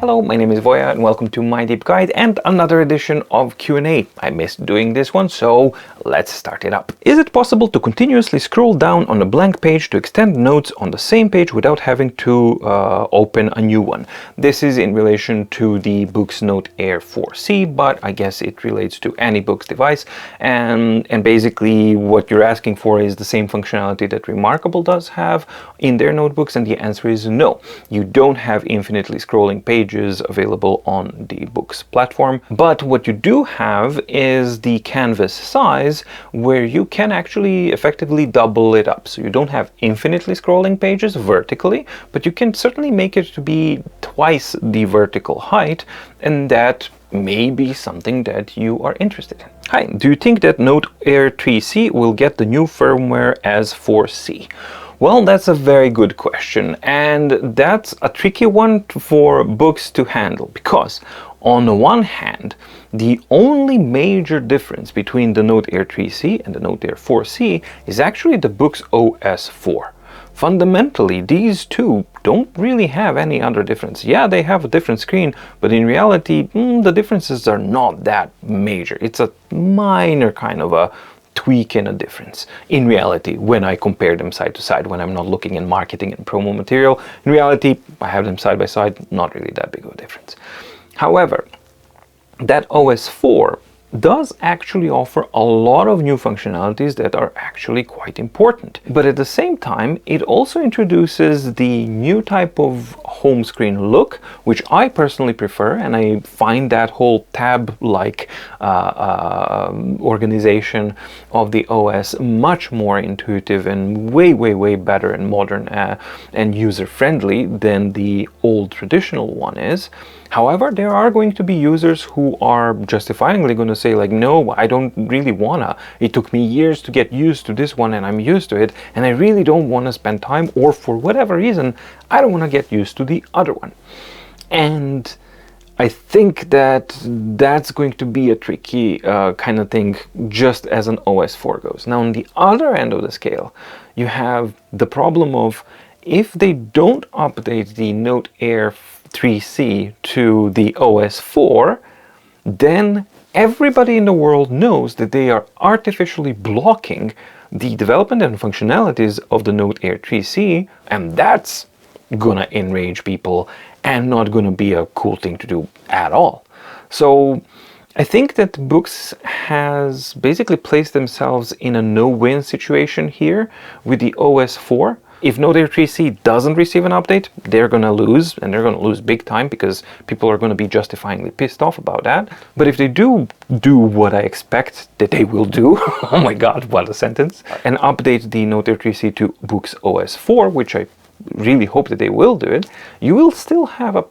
Hello, my name is Voya and welcome to My Deep Guide and another edition of Q&A. I missed doing this one, so let's start it up. Is it possible to continuously scroll down on a blank page to extend notes on the same page without having to open a new one? This is in relation to the Boox Note Air 4C, but I guess it relates to any Boox device. And basically what you're asking for is the same functionality that Remarkable does have in their notebooks, and the answer is no. You don't have infinitely scrolling pages available on the Boox platform, but what you do have is the canvas size where you can actually effectively double it up. So you don't have infinitely scrolling pages vertically, but you can certainly make it to be twice the vertical height, and that may be something that you are interested in. Hi, do you think that Note Air 3C will get the new firmware as 4C? Well, that's a very good question, and that's a tricky one for Boox to handle, because on the one hand, the only major difference between the Note Air 3C and the Note Air 4C is actually the Boox OS4. Fundamentally, these two don't really have any other difference. Yeah, they have a different screen, but in reality, the differences are not that major. It's a minor kind of a tweak in a difference in reality when I compare them side to side, when I'm not looking in marketing and promo material. In reality, I have them side by side, not really that big of a difference. However, that OS4 does actually offer a lot of new functionalities that are actually quite important. But at the same time, it also introduces the new type of home screen look, which I personally prefer, and I find that whole tab-like organization of the OS much more intuitive and way better and modern and user-friendly than the old traditional one is. However, there are going to be users who are justifiably going to say, like, no, I don't really wanna. It took me years to get used to this one and I'm used to it, and I really don't want to spend time, or for whatever reason, I don't want to get used to the other one. And I think that that's going to be a tricky kind of thing, just as an OS4 goes. Now, on the other end of the scale, you have the problem of, if they don't update the Note Air 3C to the OS4, then everybody in the world knows that they are artificially blocking the development and functionalities of the Note Air 3C, and that's gonna enrage people and not gonna be a cool thing to do at all. So I think that Boox has basically placed themselves in a no-win situation here with the OS4. If Note Air 3C doesn't receive an update, they're going to lose, and they're going to lose big time, because people are going to be justifiably pissed off about that. But if they do what I expect that they will do, oh my god, what a sentence, and update the Note Air 3C to Boox OS4, which I really hope that they will do it, you will still have a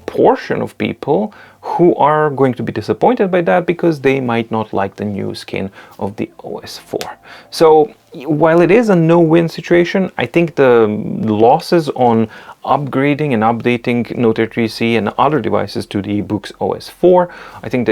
portion of people who are going to be disappointed by that, because they might not like the new skin of the OS4. So while it is a no-win situation, I think the losses on upgrading and updating Note Air 3C and other devices to the Boox OS4, I think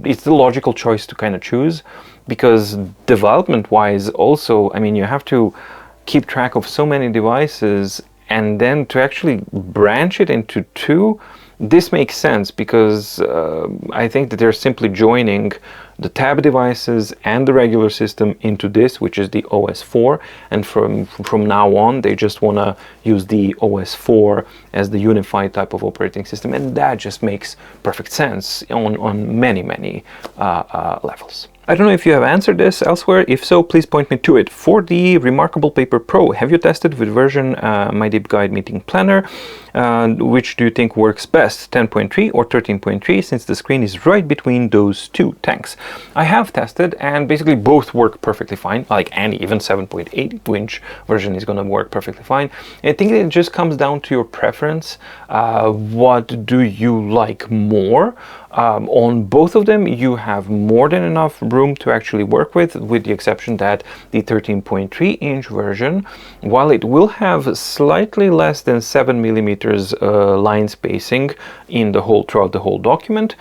it's the logical choice to kind of choose, because development-wise also, I mean, you have to keep track of so many devices, and then to actually branch it into two, this makes sense, because I think that they're simply joining the tab devices and the regular system into this, which is the OS4, and from now on they just want to use the OS4 as the unified type of operating system, and that just makes perfect sense on many levels. I don't know if you have answered this elsewhere. If so, please point me to it. For the Remarkable Paper Pro, have you tested with version My Deep Guide Meeting Planner? Which do you think works best, 10.3 or 13.3, since the screen is right between those two? Thanks. I have tested, and basically both work perfectly fine, like any, even 7.8-inch version is going to work perfectly fine. I think it just comes down to your preference. What do you like more? On both of them, you have more than enough room to actually work with the exception that the 13.3-inch version, while it will have slightly less than 7 millimeters line spacing in the whole throughout the whole document,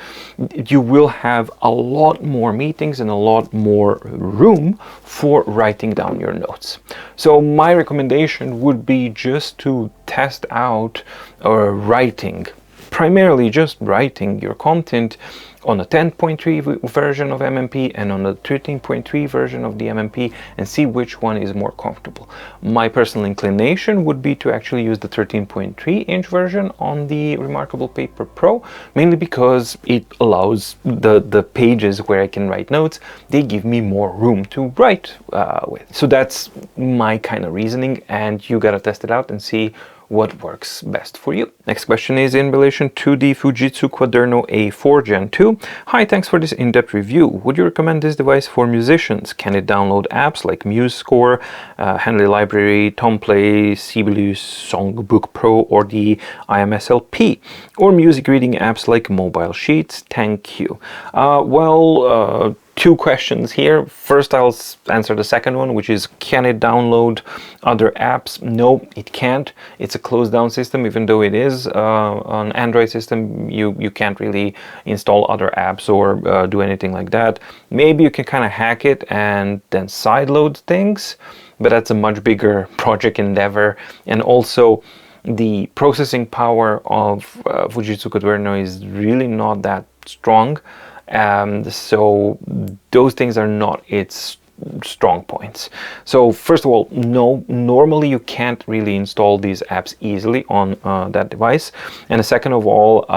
you will have a lot more meetings and a lot more room for writing down your notes. So my recommendation would be just to test out writing, primarily just writing your content on a 10.3 version of MMP and on a 13.3 version of the MMP and see which one is more comfortable. My personal inclination would be to actually use the 13.3-inch version on the Remarkable Paper Pro, mainly because it allows the pages where I can write notes, they give me more room to write with. So that's my kind of reasoning, and you gotta test it out and see what works best for you. Next question is in relation to the Fujitsu Quaderno A4 Gen 2. Hi, thanks for this in-depth review. Would you recommend this device for musicians? Can it download apps like MuseScore, Henley Library, Tomplay, Sibelius Songbook Pro, or the IMSLP, or music reading apps like Mobile Sheets? Thank you. Two questions here. First, I'll answer the second one, which is, can it download other apps? No, it can't. It's a closed down system, even though it is an Android system. You can't really install other apps or do anything like that. Maybe you can kind of hack it and then sideload things, but that's a much bigger project endeavor. And also, the processing power of Fujitsu Quaderno is really not that strong. So those things are not its strong points. So first of all, no, normally you can't really install these apps easily on that device. And second of all,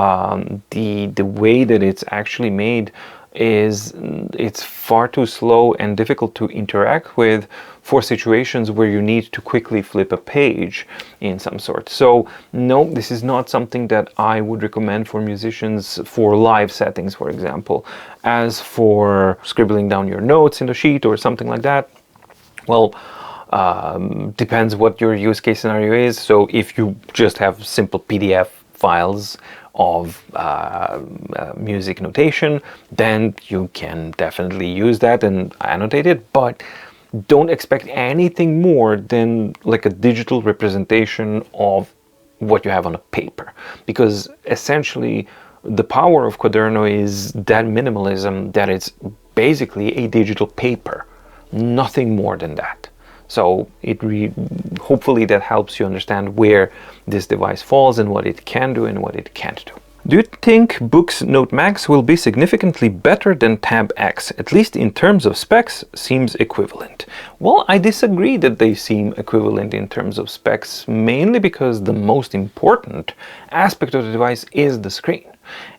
the way that it's actually made is it's far too slow and difficult to interact with for situations where you need to quickly flip a page in some sort. So no, this is not something that I would recommend for musicians for live settings, for example. As for scribbling down your notes in the sheet or something like that, well, depends what your use case scenario is. So if you just have simple PDF files of music notation, then you can definitely use that and annotate it, but don't expect anything more than like a digital representation of what you have on a paper, because essentially the power of Quaderno is that minimalism that it's basically a digital paper, nothing more than that. So hopefully that helps you understand where this device falls and what it can do and what it can't do. Do you think Boox Note Max will be significantly better than Tab X? At least in terms of specs, seems equivalent. Well, I disagree that they seem equivalent in terms of specs, mainly because the most important aspect of the device is the screen.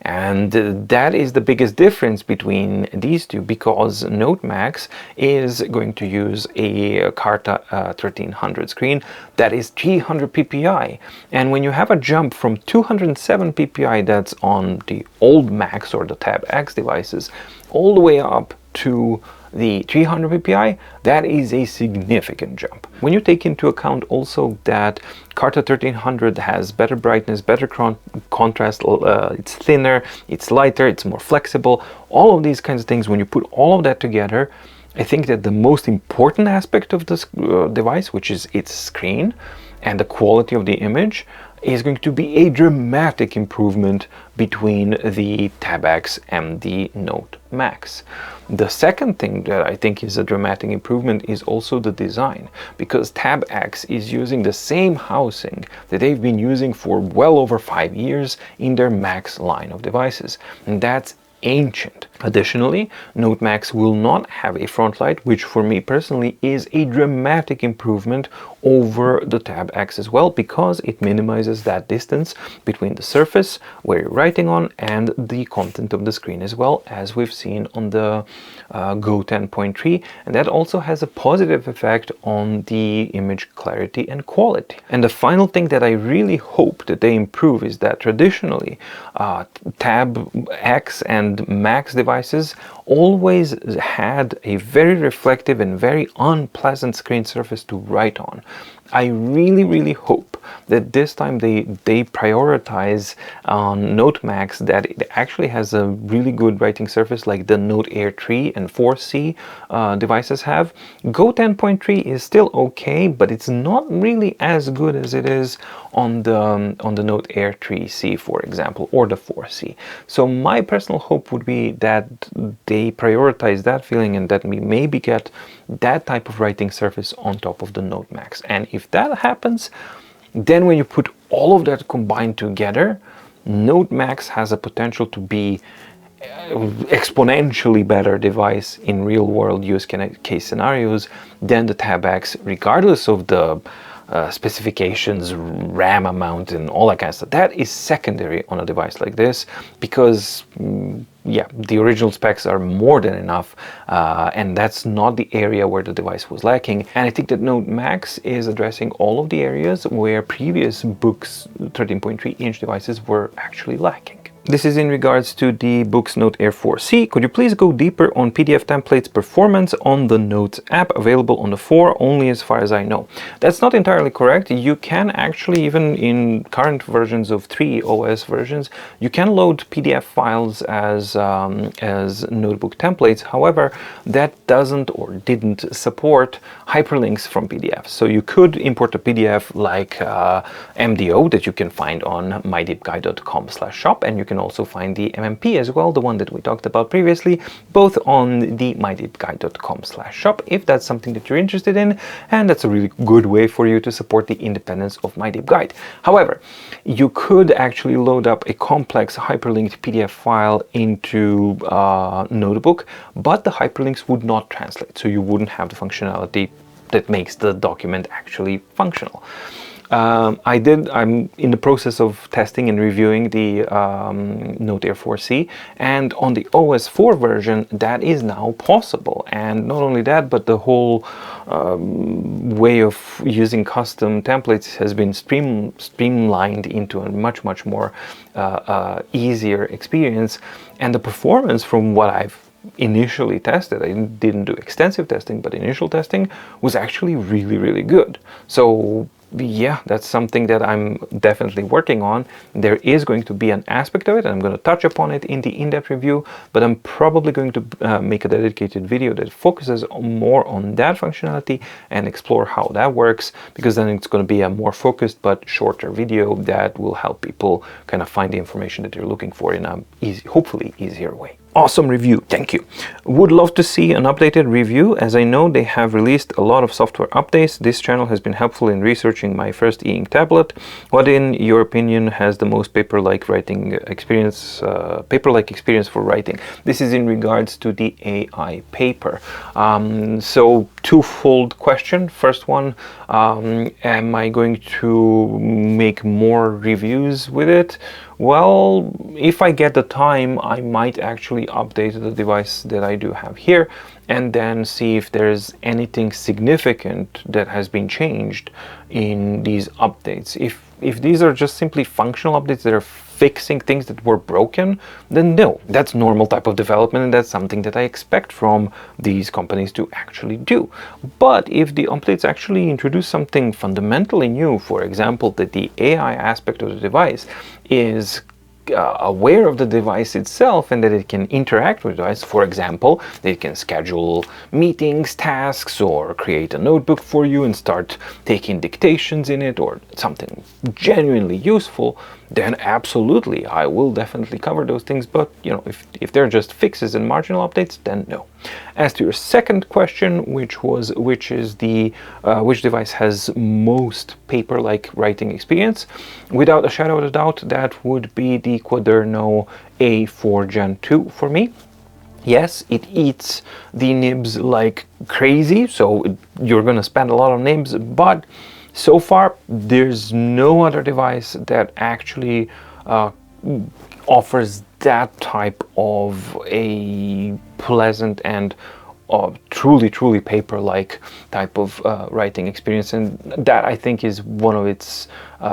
And that is the biggest difference between these two, because Note Max is going to use a Carta 1300 screen that is 300 ppi. And when you have a jump from 207 ppi that's on the old Max or the Tab X devices all the way up to the 300 ppi, that is a significant jump. When you take into account also that Carta 1300 has better brightness, better contrast, it's thinner, it's lighter, it's more flexible, all of these kinds of things, when you put all of that together, I think that the most important aspect of this device, which is its screen and the quality of the image, is going to be a dramatic improvement between the Tab X and the Note Max. The second thing that I think is a dramatic improvement is also the design, because Tab X is using the same housing that they've been using for well over 5 years in their Max line of devices, and that's ancient. Additionally, Note Max will not have a front light, which for me personally is a dramatic improvement over the Tab X as well, because it minimizes that distance between the surface where you're writing on and the content of the screen, as well as we've seen on the Go 10.3, and that also has a positive effect on the image clarity and quality. And the final thing that I really hope that they improve is that traditionally Tab X and Max devices always had a very reflective and very unpleasant screen surface to write on. I really hope that this time they prioritize on Note Max that it actually has a really good writing surface like the Note Air 3 and 4C devices have. Go 10.3 is still okay, but it's not really as good as it is on the Note Air 3C, for example, or the 4C. So my personal hope would be that they prioritize that feeling and that we maybe get that type of writing surface on top of the Note Max. And if that happens, then when you put all of that combined together, Note Max has a potential to be exponentially better device in real world use case scenarios than the Tab X, regardless of the specifications, RAM amount and all that kind of stuff. That is secondary on a device like this because yeah, the original specs are more than enough, and that's not the area where the device was lacking. And I think that Note Max is addressing all of the areas where previous Boox 13.3-inch devices were actually lacking. This is in regards to the Boox Note Air 4C. Could you please go deeper on PDF templates performance on the Notes app, available on the 4 only as far as I know? That's not entirely correct. You can actually, even in current versions of 3 OS versions, you can load PDF files as notebook templates. However, that doesn't or didn't support hyperlinks from PDFs. So you could import a PDF like MDO that you can find on mydeepguide.com/shop, and you can also find the MMP as well, the one that we talked about previously, both on the mydeepguide.com/shop if that's something that you're interested in, and that's a really good way for you to support the independence of MyDeepGuide. However, you could actually load up a complex hyperlinked PDF file into Notebook, but the hyperlinks would not translate, so you wouldn't have the functionality that makes the document actually functional. I'm in the process of testing and reviewing the Note Air 4C, and on the OS4 version that is now possible. And not only that, but the whole way of using custom templates has been streamlined into a much more easier experience. And the performance, from what I've initially tested, I didn't do extensive testing, but initial testing was actually really good. So yeah, that's something that I'm definitely working on. There is going to be an aspect of it, and I'm going to touch upon it in the in-depth review, but I'm probably going to make a dedicated video that focuses more on that functionality and explore how that works, because then it's going to be a more focused but shorter video that will help people kind of find the information that they're looking for in a hopefully easier way. Awesome review, thank you. Would love to see an updated review, as I know they have released a lot of software updates. This channel has been helpful in researching my first e-ink tablet. What, in your opinion, has the most paper-like writing experience, for writing? This is in regards to the AI paper. So twofold question. First one, am I going to make more reviews with it? Well, if I get the time, I might actually update the device that I do have here and then see if there's anything significant that has been changed in these updates. If these are just simply functional updates that are fixing things that were broken, then no, that's normal type of development, and that's something that I expect from these companies to actually do. But if the updates actually introduce something fundamentally new, for example, that the AI aspect of the device is aware of the device itself and that it can interact with the device, for example, it can schedule meetings, tasks, or create a notebook for you and start taking dictations in it, or something genuinely useful, then absolutely, I will definitely cover those things. But you know, if they're just fixes and marginal updates, then no. As to your second question, which device has most paper-like writing experience, without a shadow of a doubt, that would be the Quaderno A4 Gen 2 for me. Yes, it eats the nibs like crazy, so you're gonna spend a lot of nibs, but so far there's no other device that actually offers that type of a pleasant and truly paper-like type of writing experience, and that I think is one of its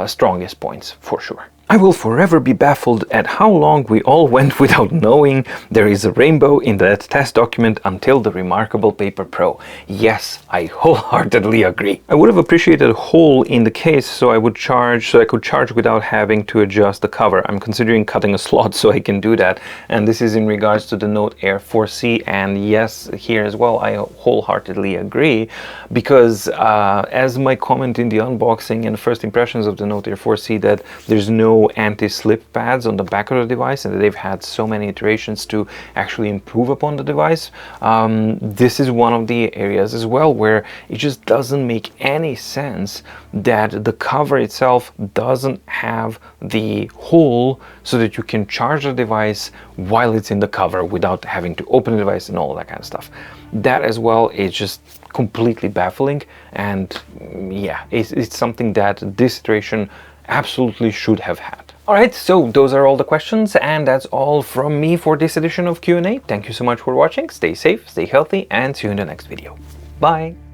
strongest points for sure. I will forever be baffled at how long we all went without knowing there is a rainbow in that test document until the Remarkable Paper Pro. Yes, I wholeheartedly agree. I would have appreciated a hole in the case so I could charge without having to adjust the cover. I'm considering cutting a slot so I can do that. And this is in regards to the Note Air 4C, and yes, here as well I wholeheartedly agree, because as my comment in the unboxing and first impressions of the Note Air 4C, that there's no anti-slip pads on the back of the device and that they've had so many iterations to actually improve upon the device. This is one of the areas as well where it just doesn't make any sense that the cover itself doesn't have the hole so that you can charge the device while it's in the cover without having to open the device and all that kind of stuff. That as well is just completely baffling, and yeah, it's something that this iteration absolutely should have had. Alright, so those are all the questions, and that's all from me for this edition of Q&A. Thank you so much for watching, stay safe, stay healthy, and see you in the next video. Bye!